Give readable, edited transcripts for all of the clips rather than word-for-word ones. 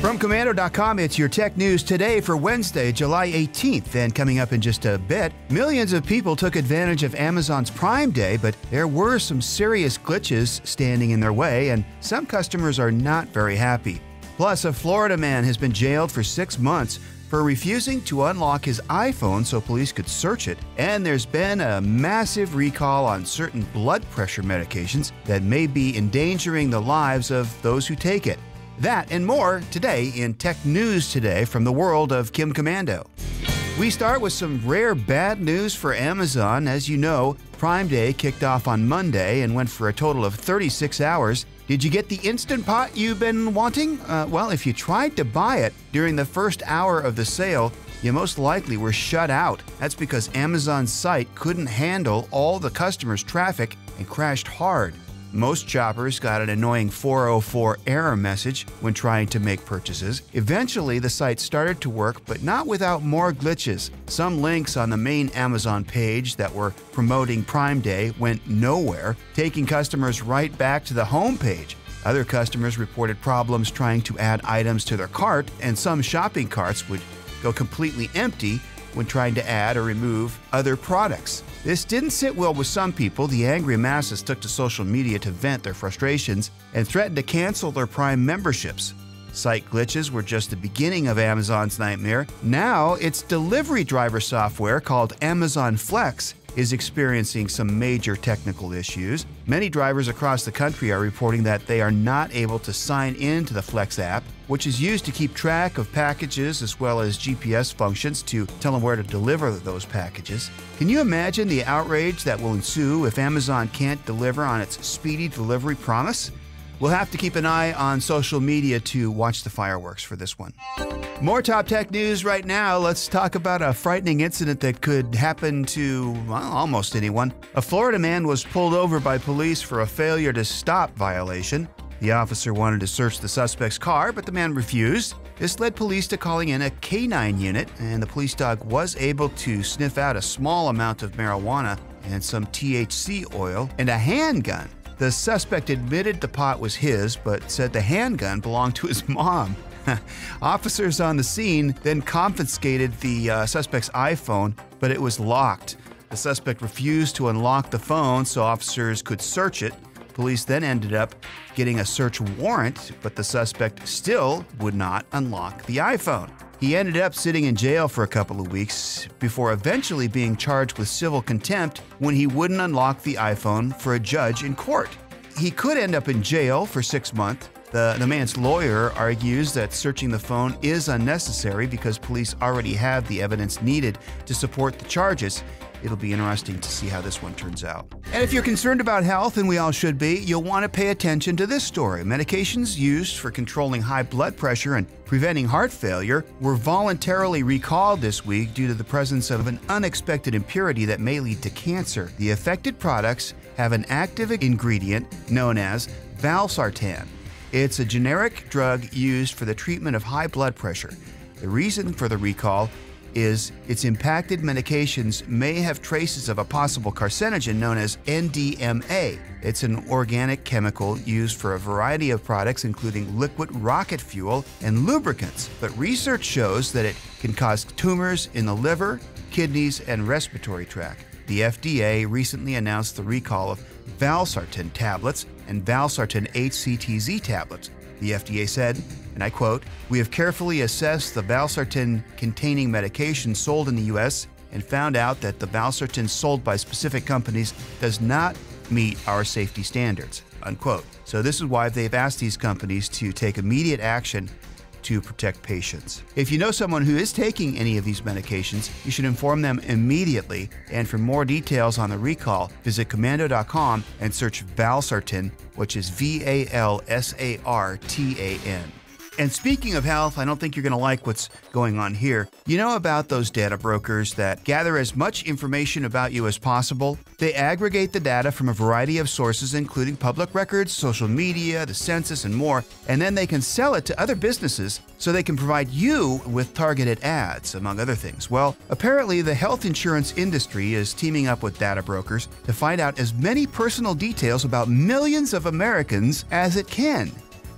From Komando.com, it's your tech news today for Wednesday, July 18th. And coming up in just a bit, millions of people took advantage of Amazon's Prime Day, but there were some serious glitches standing in their way, and some customers are not very happy. Plus, a Florida man has been jailed for 6 months for refusing to unlock his iPhone so police could search it. And there's been a massive recall on certain blood pressure medications that may be endangering the lives of those who take it. That and more today in Tech News Today from the world of Kim Komando. We start with some rare bad news for Amazon. As you know, Prime Day kicked off on Monday and went for a total of 36 hours. Did you get the Instant Pot you've been wanting? Well, if you tried to buy it during the first hour of the sale, you most likely were shut out. That's because Amazon's site couldn't handle all the customers' traffic and crashed hard. Most shoppers got an annoying 404 error message when trying to make purchases. Eventually, the site started to work, but not without more glitches. Some links on the main Amazon page that were promoting Prime Day went nowhere, taking customers right back to the home page. Other customers reported problems trying to add items to their cart, and some shopping carts would go completely empty when trying to add or remove other products. This didn't sit well with some people. The angry masses took to social media to vent their frustrations and threatened to cancel their Prime memberships. Site glitches were just the beginning of Amazon's nightmare. Now, its delivery driver software called Amazon Flex is experiencing some major technical issues. Many drivers across the country are reporting that they are not able to sign into the Flex app, which is used to keep track of packages as well as GPS functions to tell them where to deliver those packages. Can you imagine the outrage that will ensue if Amazon can't deliver on its speedy delivery promise? We'll have to keep an eye on social media to watch the fireworks for this one. More top tech news right now. Let's talk about a frightening incident that could happen to almost anyone. A Florida man was pulled over by police for a failure to stop violation. The officer wanted to search the suspect's car, but the man refused. This led police to calling in a K9 unit, and the police dog was able to sniff out a small amount of marijuana and some THC oil and a handgun. The suspect admitted the pot was his, but said the handgun belonged to his mom. Officers on the scene then confiscated the suspect's iPhone, but it was locked. The suspect refused to unlock the phone so officers could search it. Police then ended up getting a search warrant, but the suspect still would not unlock the iPhone. He ended up sitting in jail for a couple of weeks before eventually being charged with civil contempt when he wouldn't unlock the iPhone for a judge in court. He could end up in jail for 6 months. The man's lawyer argues that searching the phone is unnecessary because police already have the evidence needed to support the charges. It'll be interesting to see how this one turns out. And if you're concerned about health, and we all should be, you'll want to pay attention to this story. Medications used for controlling high blood pressure and preventing heart failure were voluntarily recalled this week due to the presence of an unexpected impurity that may lead to cancer. The affected products have an active ingredient known as valsartan. It's a generic drug used for the treatment of high blood pressure. The reason for the recall is its impacted medications may have traces of a possible carcinogen known as NDMA. It's an organic chemical used for a variety of products, including liquid rocket fuel and lubricants. But research shows that it can cause tumors in the liver, kidneys, and respiratory tract. The FDA recently announced the recall of valsartan tablets and valsartan HCTZ tablets. The FDA said, and I quote, "We have carefully assessed the valsartan-containing medication sold in the U.S. and found out that the valsartan sold by specific companies does not meet our safety standards," unquote. So this is why they've asked these companies to take immediate action to protect patients. If you know someone who is taking any of these medications, you should inform them immediately. And for more details on the recall, visit Komando.com and search valsartan, which is VALSARTAN. And speaking of health, I don't think you're going to like what's going on here. You know about those data brokers that gather as much information about you as possible? They aggregate the data from a variety of sources, including public records, social media, the census, and more, and then they can sell it to other businesses so they can provide you with targeted ads, among other things. Well, apparently the health insurance industry is teaming up with data brokers to find out as many personal details about millions of Americans as it can.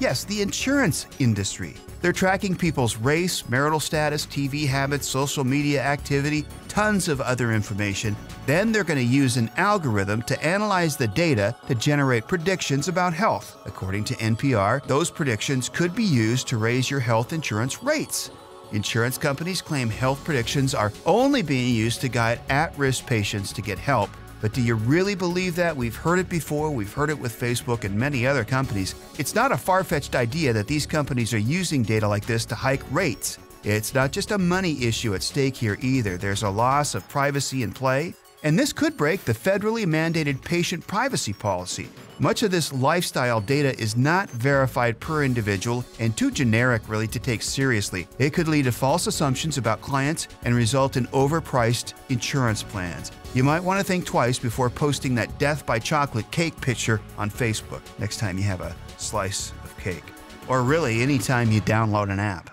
Yes, the insurance industry. They're tracking people's race, marital status, TV habits, social media activity, tons of other information. Then they're going to use an algorithm to analyze the data to generate predictions about health. According to NPR, those predictions could be used to raise your health insurance rates. Insurance companies claim health predictions are only being used to guide at-risk patients to get help. But do you really believe that? We've heard it before. We've heard it with Facebook and many other companies. It's not a far-fetched idea that these companies are using data like this to hike rates. It's not just a money issue at stake here either. There's a loss of privacy in play, and this could break the federally mandated patient privacy policy. Much of this lifestyle data is not verified per individual and too generic really to take seriously. It could lead to false assumptions about clients and result in overpriced insurance plans. You might want to think twice before posting that death by chocolate cake picture on Facebook next time you have a slice of cake. Or really, anytime you download an app.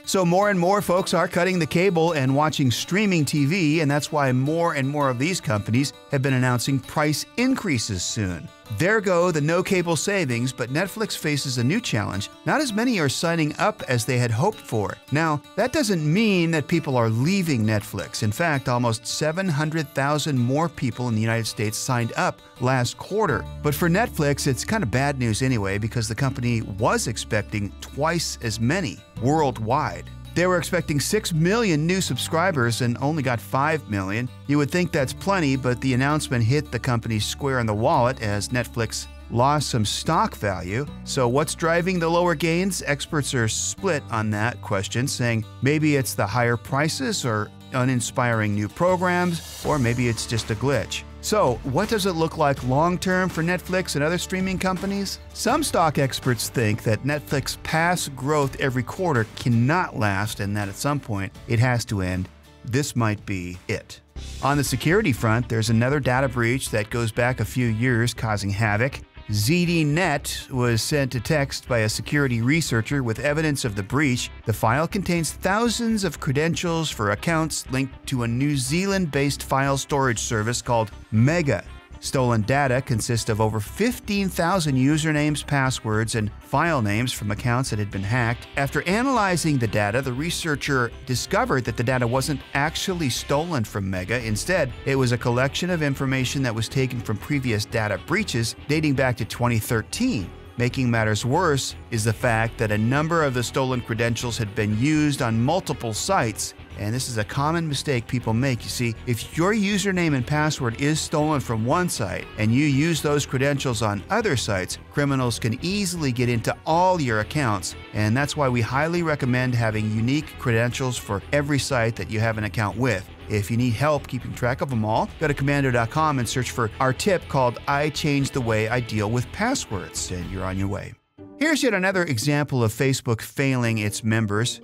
So more and more folks are cutting the cable and watching streaming TV, and that's why more and more of these companies have been announcing price increases soon. There go the no-cable savings, but Netflix faces a new challenge. Not as many are signing up as they had hoped for. Now, that doesn't mean that people are leaving Netflix. In fact, almost 700,000 more people in the United States signed up last quarter. But for Netflix, it's kind of bad news anyway, because the company was expecting twice as many worldwide. They were expecting 6 million new subscribers and only got 5 million. You would think that's plenty, but the announcement hit the company square in the wallet as Netflix lost some stock value. So what's driving the lower gains? Experts are split on that question, saying maybe it's the higher prices or uninspiring new programs, or maybe it's just a glitch. So, what does it look like long-term for Netflix and other streaming companies? Some stock experts think that Netflix's past growth every quarter cannot last and that at some point it has to end. This might be it. On the security front, there's another data breach that goes back a few years causing havoc. ZDNet was sent a text by a security researcher with evidence of the breach. The file contains thousands of credentials for accounts linked to a New Zealand-based file storage service called Mega. Stolen data consists of over 15,000 usernames, passwords, and file names from accounts that had been hacked. After analyzing the data, the researcher discovered that the data wasn't actually stolen from Mega. Instead, it was a collection of information that was taken from previous data breaches dating back to 2013. Making matters worse is the fact that a number of the stolen credentials had been used on multiple sites. And this is a common mistake people make. You see, if your username and password is stolen from one site and you use those credentials on other sites, criminals can easily get into all your accounts. And that's why we highly recommend having unique credentials for every site that you have an account with. If you need help keeping track of them all, go to Komando.com and search for our tip called I Changed the Way I Deal with Passwords, and you're on your way. Here's yet another example of Facebook failing its members.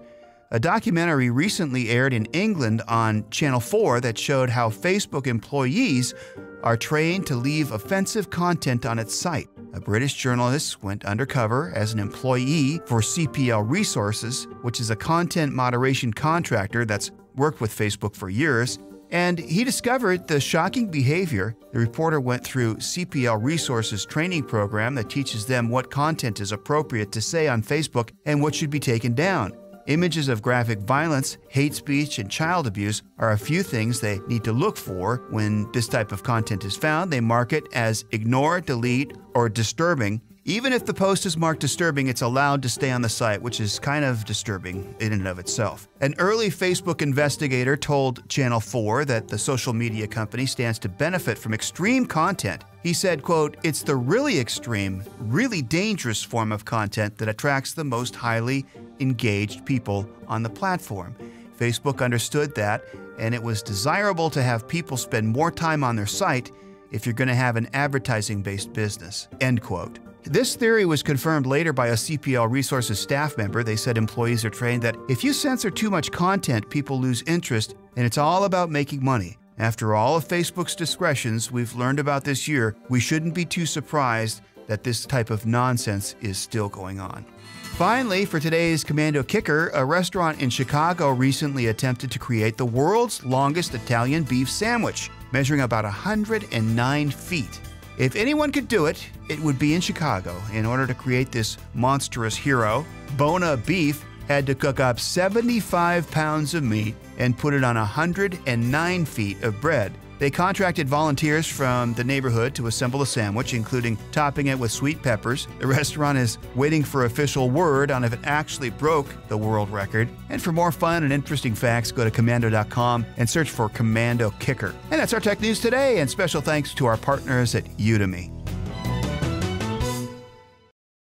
A documentary recently aired in England on Channel 4 that showed how Facebook employees are trained to leave offensive content on its site. A British journalist went undercover as an employee for CPL Resources, which is a content moderation contractor that's worked with Facebook for years, and he discovered the shocking behavior. The reporter went through CPL Resources training program that teaches them what content is appropriate to say on Facebook and what should be taken down. Images of graphic violence, hate speech, and child abuse are a few things they need to look for when this type of content is found. They mark it as ignore, delete, or disturbing. Even if the post is marked disturbing, it's allowed to stay on the site, which is kind of disturbing in and of itself. An early Facebook investigator told Channel 4 that the social media company stands to benefit from extreme content. He said, quote, "It's the really extreme, really dangerous form of content that attracts the most highly engaged people on the platform." Facebook understood that, and it was desirable to have people spend more time on their site if you're going to have an advertising-based business, end quote. This theory was confirmed later by a CPL Resources staff member. They said employees are trained that if you censor too much content, people lose interest, and it's all about making money. After all of Facebook's discretions we've learned about this year, we shouldn't be too surprised that this type of nonsense is still going on. Finally, for today's Komando Kicker, a restaurant in Chicago recently attempted to create the world's longest Italian beef sandwich, measuring about 109 feet. If anyone could do it, it would be in Chicago. In order to create this monstrous hero, Bona Beef had to cook up 75 pounds of meat and put it on 109 feet of bread. They contracted volunteers from the neighborhood to assemble a sandwich, including topping it with sweet peppers. The restaurant is waiting for official word on if it actually broke the world record. And for more fun and interesting facts, go to Komando.com and search for Komando Kicker. And that's our tech news today, and special thanks to our partners at Udemy.